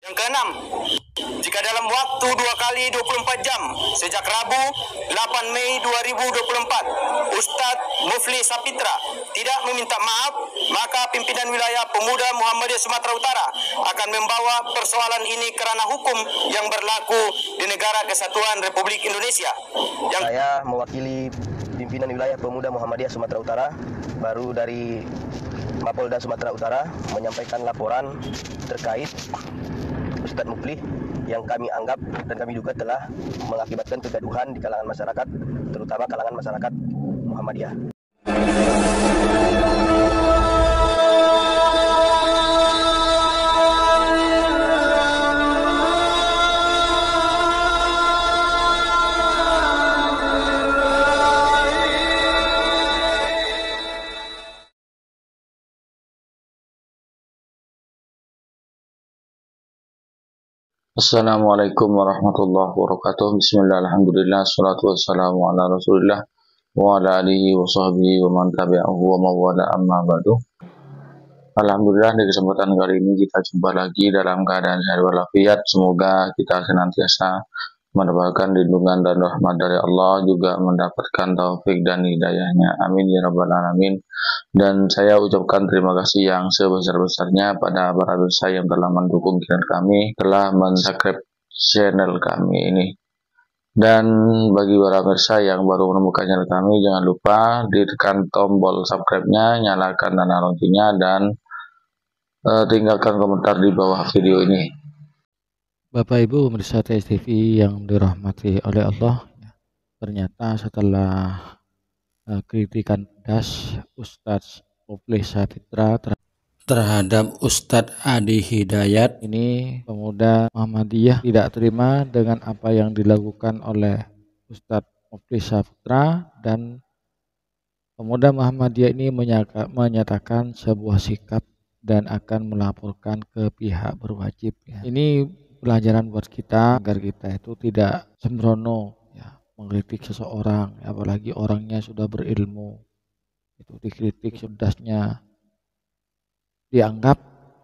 Yang keenam, jika dalam waktu 2 kali 24 jam sejak Rabu 8 Mei 2024 Ustadz Mufli Sapitra tidak meminta maaf, maka pimpinan wilayah Pemuda Muhammadiyah Sumatera Utara akan membawa persoalan ini ke ranah hukum yang berlaku di Negara Kesatuan Republik Indonesia. Saya mewakili pimpinan wilayah Pemuda Muhammadiyah Sumatera Utara, baru dari Mapolda Sumatera Utara, menyampaikan laporan terkait Ustadz Mufli yang kami anggap dan kami duga telah mengakibatkan kegaduhan di kalangan masyarakat, terutama kalangan masyarakat Muhammadiyah. Assalamualaikum warahmatullahi wabarakatuh. Bismillah, alhamdulillah, salatu wassalamu ala rasulillah wa ala alihi wa sahbihi wa man tabi'ahu wa mawala amma ba'du. Alhamdulillah, di kesempatan kali ini kita jumpa lagi dalam keadaan sehat walafiat. Semoga kita senantiasa mendapatkan lindungan dan rahmat dari Allah, juga mendapatkan taufik dan hidayahnya. Amin ya rabbal alamin. Dan saya ucapkan terima kasih yang sebesar-besarnya pada para pemirsa yang telah mendukung channel kami, telah men-subscribe channel kami ini. Dan bagi para pemirsa yang baru menemukan channel kami, jangan lupa ditekan tombol subscribe-nya, nyalakan tanda loncengnya, dan tinggalkan komentar di bawah video ini. Bapak Ibu pemirsa TSTV yang dirahmati oleh Allah, ternyata setelah kritikan pedas Ustadz Mufli Sapitra terhadap Ustadz Adi Hidayat, ini Pemuda Muhammadiyah tidak terima dengan apa yang dilakukan oleh Ustadz Mufli Sapitra, dan Pemuda Muhammadiyah ini menyatakan sebuah sikap dan akan melaporkan ke pihak berwajib. Ini pelajaran buat kita agar kita itu tidak sembrono mengkritik seseorang, apalagi orangnya sudah berilmu, itu dikritik pedasnya, dianggap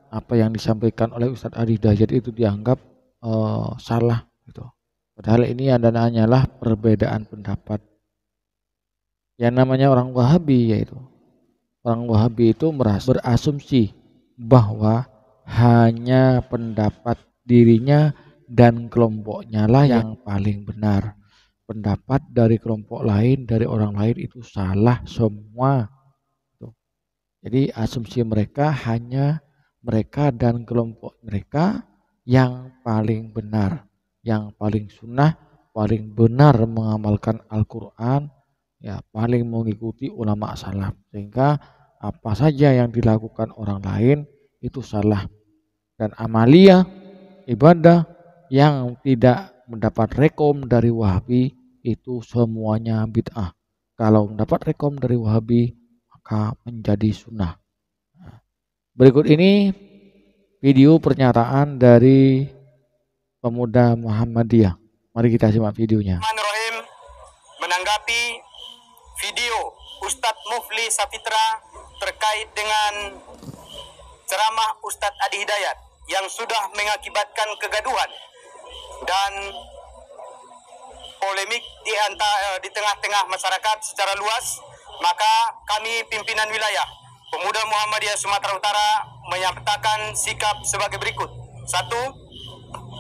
apa yang disampaikan oleh Ustadz Adi Hidayat itu dianggap salah gitu. Padahal ini hanyalah perbedaan pendapat. Yang namanya orang Wahabi, yaitu orang Wahabi itu berasumsi bahwa hanya pendapat dirinya dan kelompoknya lah yang paling benar. Pendapat dari kelompok lain, dari orang lain itu salah semua. Jadi asumsi mereka hanya mereka dan kelompok mereka yang paling benar, yang paling sunnah, paling benar mengamalkan Al-Quran, paling mengikuti ulama salaf. Sehingga apa saja yang dilakukan orang lain itu salah. Dan amalia ibadah yang tidak mendapat rekom dari Wahabi itu semuanya bid'ah. Kalau mendapat rekom dari Wahabi maka menjadi sunnah. Berikut ini video pernyataan dari Pemuda Muhammadiyah. Mari kita simak videonya. Menanggapi video Ustadz Mufli Sapitra terkait dengan ceramah Ustadz Adi Hidayat yang sudah mengakibatkan kegaduhan dan polemik di tengah-tengah masyarakat secara luas, maka kami pimpinan wilayah Pemuda Muhammadiyah Sumatera Utara menyatakan sikap sebagai berikut. 1.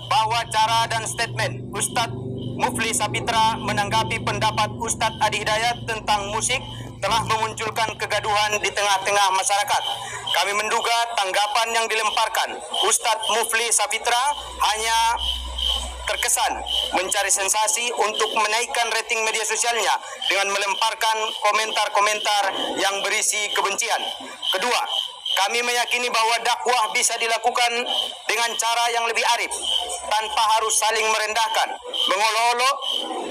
Bahwa cara dan statement Ustadz Mufli Sapitra menanggapi pendapat Ustadz Adi Hidayat tentang musik telah memunculkan kegaduhan di tengah-tengah masyarakat. Kami menduga tanggapan yang dilemparkan Ustadz Mufli Sapitra hanya terkesan mencari sensasi untuk menaikkan rating media sosialnya dengan melemparkan komentar-komentar yang berisi kebencian. Kedua, kami meyakini bahwa dakwah bisa dilakukan dengan cara yang lebih arif, tanpa harus saling merendahkan, mengolok-olok,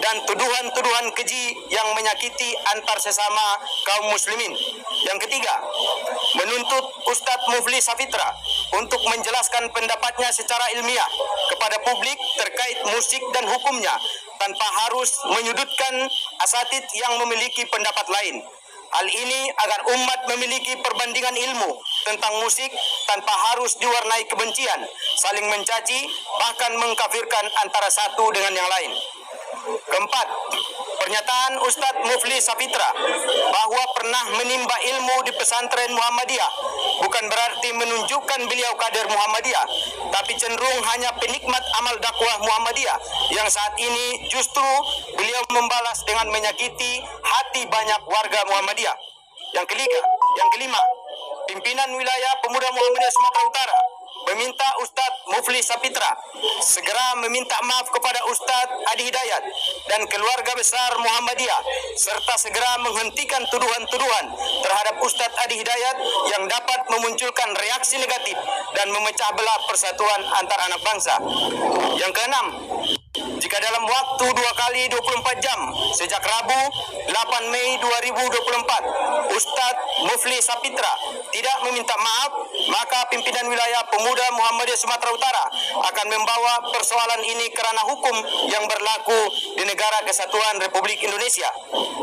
dan tuduhan-tuduhan keji yang menyakiti antar sesama kaum muslimin. Yang ketiga, menuntut Ustadz Mufli Sapitra untuk menjelaskan pendapatnya secara ilmiah kepada publik terkait musik dan hukumnya, tanpa harus menyudutkan asatidz yang memiliki pendapat lain. Hal ini agar umat memiliki perbandingan ilmu tentang musik tanpa harus diwarnai kebencian, saling mencaci, bahkan mengkafirkan antara satu dengan yang lain. Keempat, pernyataan Ustadz Mufli Sapitra bahwa pernah menimba ilmu di pesantren Muhammadiyah bukan berarti menunjukkan beliau kader Muhammadiyah, tapi cenderung hanya penikmat amal dakwah Muhammadiyah yang saat ini justru beliau membalas dengan menyakiti hati banyak warga Muhammadiyah. Yang kelima, pimpinan wilayah Pemuda Muhammadiyah Sumatera Utara meminta Ustadz Mufli Sapitra segera meminta maaf kepada Ustadz Adi Hidayat dan keluarga besar Muhammadiyah, serta segera menghentikan tuduhan-tuduhan terhadap Ustadz Adi Hidayat yang dapat memunculkan reaksi negatif dan memecah belah persatuan antar anak bangsa. Yang keenam, jika dalam waktu 2 kali 24 jam sejak Rabu 8 Mei 2024 Ustadz Mufli Sapitra tidak meminta maaf, maka pimpinan wilayah Pemuda Muhammadiyah Sumatera Utara akan membawa persoalan ini ke ranah hukum yang berlaku di Negara Kesatuan Republik Indonesia.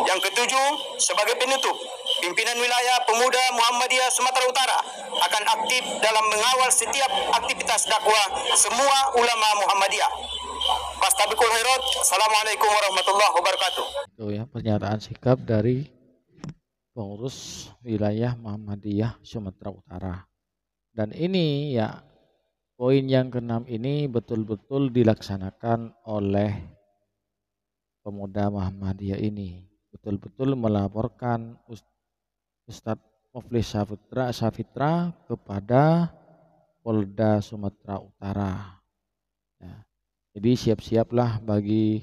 Yang ketujuh, sebagai penutup, pimpinan wilayah Pemuda Muhammadiyah Sumatera Utara akan aktif dalam mengawal setiap aktivitas dakwah semua ulama Muhammadiyah. Fastabiqul khairat. Assalamualaikum warahmatullahi wabarakatuh. Itu ya pernyataan sikap dari pengurus wilayah Muhammadiyah Sumatera Utara. Dan ini ya poin yang keenam ini betul-betul dilaksanakan oleh pemuda Muhammadiyah ini. Betul-betul melaporkan Ustadz Mufli Sapitra kepada Polda Sumatera Utara. Ya. Jadi siap-siaplah bagi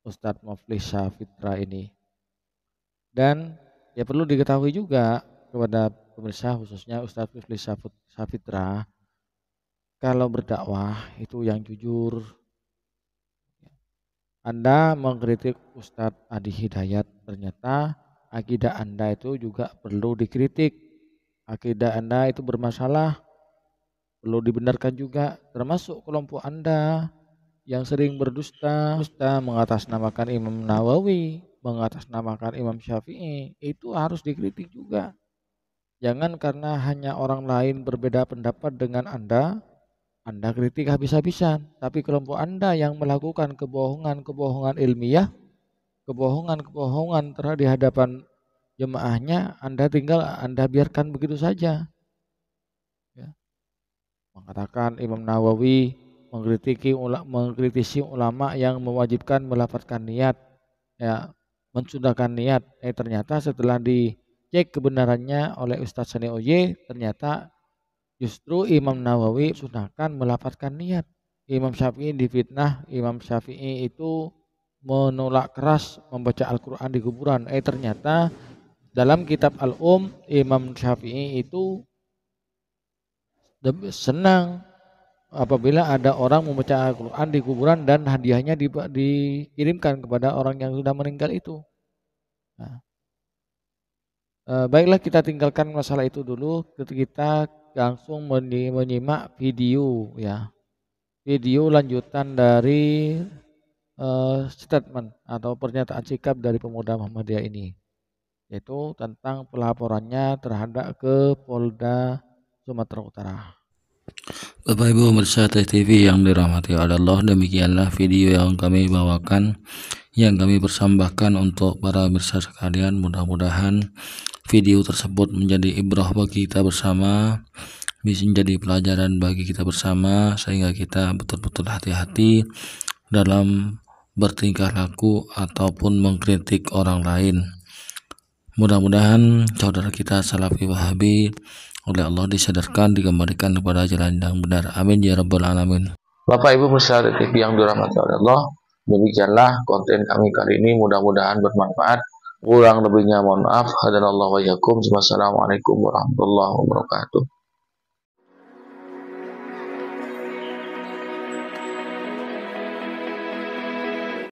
Ustadz Mufli Sapitra ini. Dan ya perlu diketahui juga kepada pemirsa khususnya Ustadz Mufli Sapitra, kalau berdakwah itu yang jujur. Anda mengkritik Ustadz Adi Hidayat, ternyata akidah Anda itu juga perlu dikritik. Akidah Anda itu bermasalah, perlu dibenarkan juga, termasuk kelompok Anda yang sering berdusta, mengatasnamakan Imam Nawawi, mengatasnamakan Imam Syafi'i, itu harus dikritik juga. Jangan karena hanya orang lain berbeda pendapat dengan Anda kritik habis-habisan. Tapi kelompok Anda yang melakukan kebohongan ilmiah, kebohongan di hadapan jemaahnya, Anda biarkan begitu saja. Ya. Mengatakan Imam Nawawi mengkritisi ulama yang mewajibkan melafadzkan niat, ya, mensudahkan niat. Ternyata setelah dicek kebenarannya oleh Ustadz Sani Oye, ternyata justru Imam Nawawi sunahkan melafadzkan niat. Imam Syafi'i difitnah, Imam Syafi'i itu menolak keras membaca Al-Quran di kuburan. Ternyata dalam kitab Al-Um, Imam Syafi'i itu senang apabila ada orang membaca Al-Quran di kuburan dan hadiahnya dikirimkan kepada orang yang sudah meninggal itu. Nah, baiklah, kita tinggalkan masalah itu dulu. Kita langsung menyimak video, ya, video lanjutan dari statement atau pernyataan sikap dari pemuda Muhammadiyah ini, yaitu tentang pelaporannya terhadap ke Polda Sumatera Utara. Bapak Ibu pemirsa TV yang dirahmati Allah, demikianlah video yang kami bawakan, yang kami persembahkan untuk para pemirsa sekalian. Mudah-mudahan video tersebut menjadi ibrah bagi kita bersama, bisa menjadi pelajaran bagi kita bersama, sehingga kita betul-betul hati-hati dalam bertingkah laku ataupun mengkritik orang lain. Mudah-mudahan saudara kita Salafi Wahabi oleh Allah disadarkan, dikembalikan kepada jalan yang benar. Amin ya rabbal alamin. Bapak Ibu pemirsa TV yang dirahmati oleh Allah, demikianlah konten kami kali ini, mudah-mudahan bermanfaat. Kurang lebihnya mohon maaf. Hadanallahu wa iyyakum. Wassalamualaikum warahmatullahi wabarakatuh.